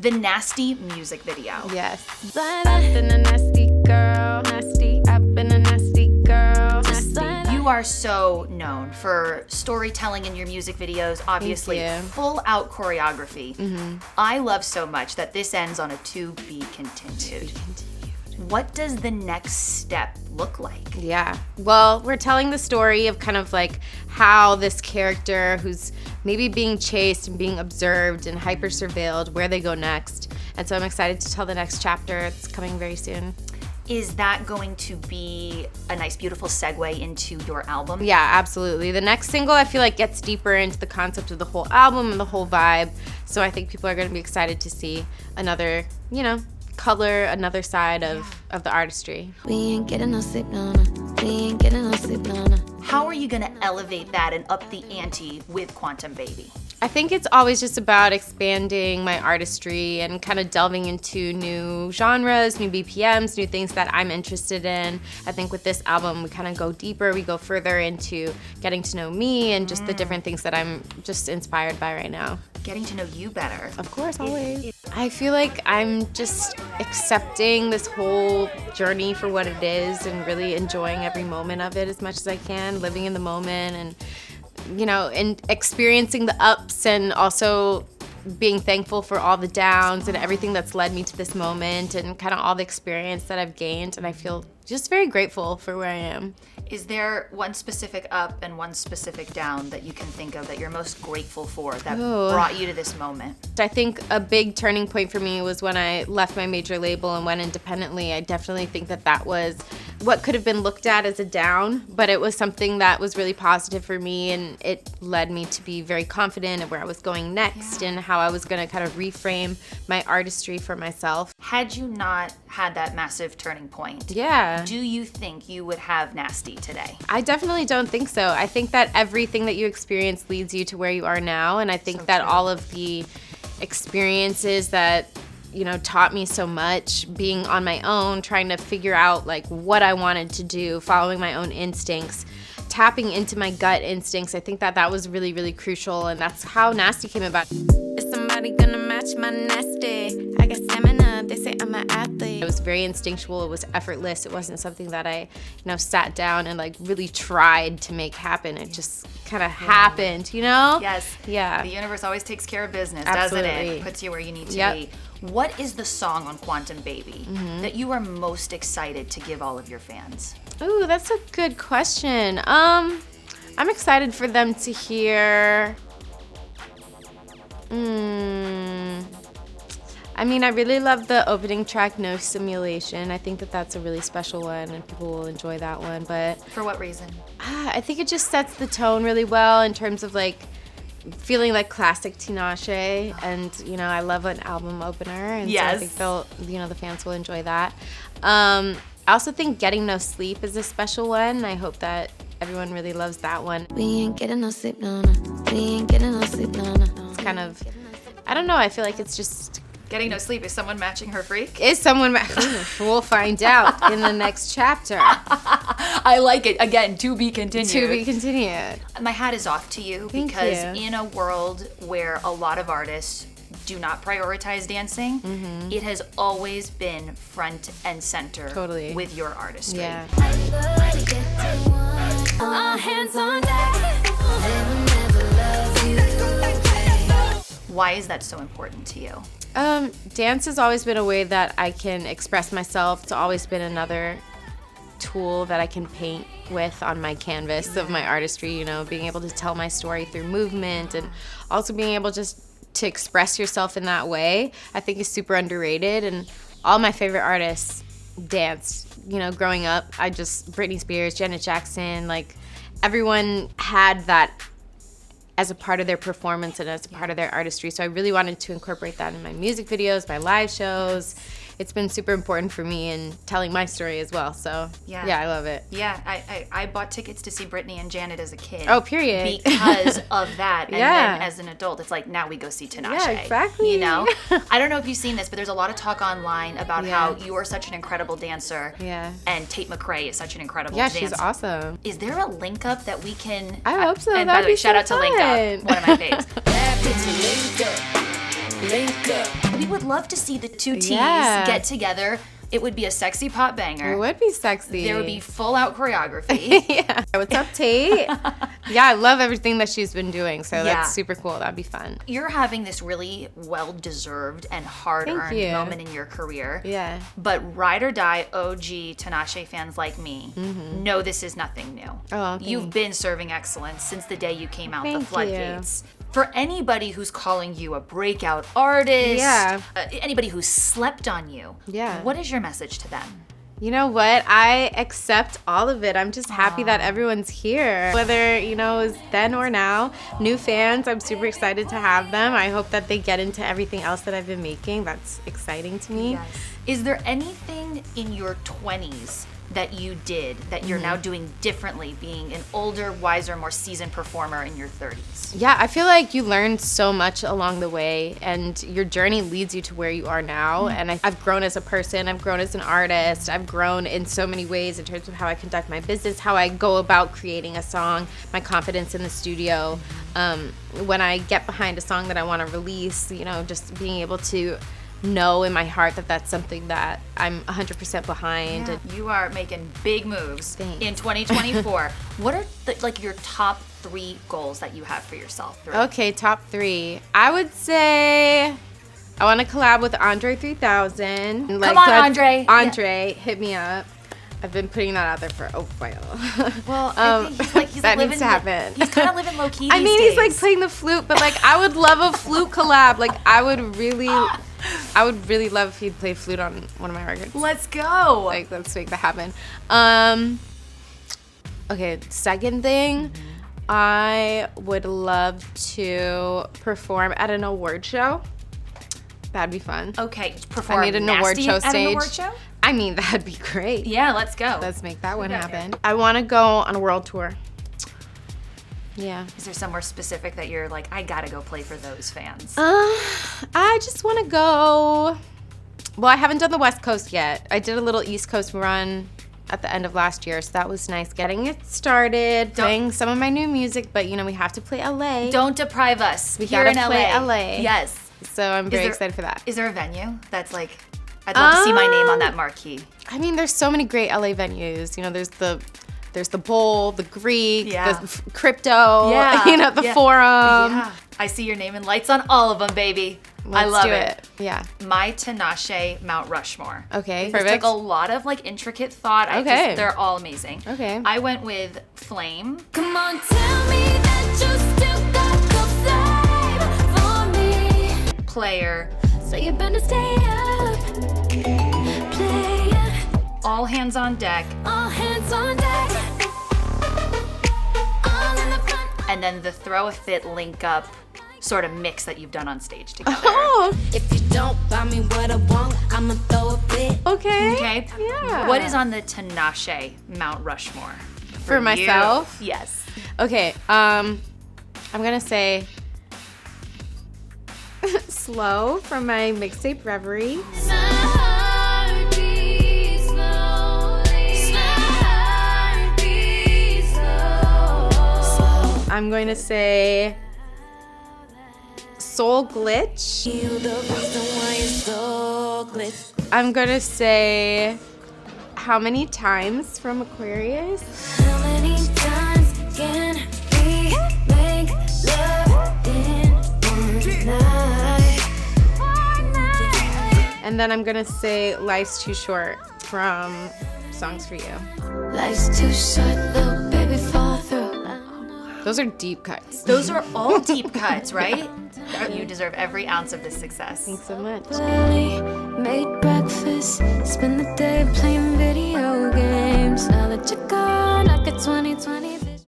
the Nasty music video. Yes. But I've been a nasty girl. Nasty. I've been a nasty girl. Nasty. You are so known for storytelling in your music videos, obviously full out choreography. I love so much that this ends on a to be continued. What does the next step look like? Yeah. Well, we're telling the story of kind of like how this character who's maybe being chased and being observed and hyper surveilled, where they go next. And so I'm excited to tell the next chapter. It's coming very soon. Is that going to be a nice, beautiful segue into your album? Yeah, absolutely. The next single, I feel like, gets deeper into the concept of the whole album and the whole vibe. So I think people are going to be excited to see another, color, another side of the artistry. We ain't getting no sleep, no, no. We ain't getting no sleep, no, no. How are you going to elevate that and up the ante with Quantum Baby? I think it's always just about expanding my artistry and kind of delving into new genres, new BPMs, new things that I'm interested in. I think with this album, we kind of go deeper, we go further into getting to know me and just the different things that I'm just inspired by right now. Getting to know you better. Of course, always. I feel like I'm just accepting this whole journey for what it is and really enjoying every moment of it as much as I can, living in the moment and and experiencing the ups and also being thankful for all the downs and everything that's led me to this moment and kind of all the experience that I've gained. And I feel just very grateful for where I am. Is there one specific up and one specific down that you can think of that you're most grateful for that brought you to this moment? I think a big turning point for me was when I left my major label and went independently. I definitely think that was what could have been looked at as a down, but it was something that was really positive for me, and it led me to be very confident of where I was going next and how I was going to kind of reframe my artistry for myself. Had you not had that massive turning point, do you think you would have Nasty today? I definitely don't think so. I think that everything that you experience leads you to where you are now, and I think that all of the experiences that taught me so much, being on my own, trying to figure out like what I wanted to do, following my own instincts, tapping into my gut instincts. I think that was really, really crucial, and that's how Nasty came about. Is somebody gonna match my nasty? I got stamina, they say I'm an athlete. It was very instinctual, it was effortless. It wasn't something that I, sat down and like really tried to make happen. It just kind of happened, Yes. Yeah. The universe always takes care of business, Absolutely. doesn't it? Puts you where you need to be. What is the song on Quantum Baby that you are most excited to give all of your fans? Ooh, that's a good question. I'm excited for them to hear. I really love the opening track, No Simulation. I think that's a really special one, and people will enjoy that one. But for what reason? I think it just sets the tone really well in terms of like feeling like classic Tinashe, and I love an album opener, and so I think the fans will enjoy that. I also think Getting No Sleep is a special one. I hope that everyone really loves that one. We ain't getting no sleep, no, no. We ain't getting no sleep, no, no. It's kind of, I don't know, I feel like it's just... Getting no sleep, is someone matching her freak? Is someone we'll find out in the next chapter. I like it. Again, to be continued. To be continued. My hat is off to you because in a world where a lot of artists do not prioritize dancing, it has always been front and center with your artistry. Yeah. All hands on deck. Why is that so important to you? Dance has always been a way that I can express myself. It's always been another tool that I can paint with on my canvas of my artistry, being able to tell my story through movement, and also being able just to express yourself in that way, I think is super underrated. And all my favorite artists danced, growing up. Britney Spears, Janet Jackson, like everyone had that as a part of their performance and as a part of their artistry. So I really wanted to incorporate that in my music videos, my live shows. It's been super important for me in telling my story as well. So yeah, I love it. Yeah, I bought tickets to see Britney and Janet as a kid. Oh, period. Because of that. And then as an adult, it's like, now we go see Tinashe. Yeah, exactly. I don't know if you've seen this, but there's a lot of talk online about how you are such an incredible dancer. Yeah. And Tate McRae is such an incredible dancer. Yeah, she's awesome. Is there a link up that we can... I hope so. And by the way, shout out to Link Up, one of my faves. link up. We would love to see the two T's Yeah. get together. It would be a sexy pop banger. It would be sexy. There would be full out choreography. Yeah. What's up, Tate? Yeah, I love everything that she's been doing, so Yeah. that's super cool. That'd be fun. You're having this really well-deserved and hard-earned Thank you. moment in your career. Yeah. But ride or die OG Tinashe fans like me know this is nothing new. Oh, You've thanks. been serving excellence since the day you came out the Thank floodgates. For anybody who's calling you a breakout artist, Yeah. Anybody who's slept on you, Yeah. what is your message to them? You know what? I accept all of it. I'm just happy that everyone's here. Whether, it's then or now. New fans, I'm super excited to have them. I hope that they get into everything else that I've been making. That's exciting to me. Yes. Is there anything in your 20s that you did that you're now doing differently, being an older, wiser, more seasoned performer in your 30s? Yeah, I feel like you learn so much along the way, and your journey leads you to where you are now. And I've grown as a person, I've grown as an artist, I've grown in so many ways in terms of how I conduct my business, how I go about creating a song, my confidence in the studio. When I get behind a song that I want to release, just being able to know in my heart that that's something that I'm 100% behind. Yeah. You are making big moves Thanks. in 2024. What are your top 3 goals that you have for yourself? Okay, top 3. I would say I want to collab with Andre 3000. Come on, Andre. Andre, hit me up. I've been putting that out there for a while. Well, I think he's that living, needs to happen. He's kind of living low key. I mean, he's like days. playing the flute, but I would love a flute collab. I would really love if he'd play flute on one of my records. Let's go. Let's make that happen. Okay, second thing, I would love to perform at an award show. That'd be fun. Okay, perform I need an award nasty show at stage. an award show? I mean, that'd be great. Yeah, let's go. Let's make that one Yeah. happen. I want to go on a world tour. Yeah. Is there somewhere specific that you're like, I gotta go play for those fans? I just want to go. Well, I haven't done the West Coast yet. I did a little East Coast run at the end of last year, so that was nice getting it started, playing some of my new music, but we have to play LA. Don't deprive us. We here gotta in play LA. LA. Yes. So I'm very there- excited for that. Is there a venue that's I'd love to see my name on that marquee? I mean, there's so many great LA venues. There's the Bowl, the Greek, Yeah. the Crypto, Yeah. the Yeah. Forum. Yeah. I see your name in lights on all of them, baby. I Let's love do it. Yeah. My Tinashe Mount Rushmore. Okay, This perfect. took a lot of intricate thought. Okay. They're all amazing. Okay. I went with Flame. Come on, tell me that you still got the flame for me. Player. So you better stay up, player. All Hands on Deck. All hands on deck. All in the front. And then the Throw a Fit link up sort of mix that you've done on stage together. Oh, If you don't buy me what I want, I'ma throw a fit. okay. Okay. Yeah. What is on the Tinashe Mount Rushmore? For you? myself? Yes. Okay, I'm gonna say Slow from my mixtape Reverie. I'm going to say Soul Glitch. I'm going to say How Many Times from Aquarius. How many times can we make love in one night? And then I'm going to say Life's Too Short from Songs for You. Life's too short, little baby, fall through. Those are deep cuts. Those are all deep cuts, right? You deserve every ounce of this success. Thanks so much. Early, made breakfast, spend the day playing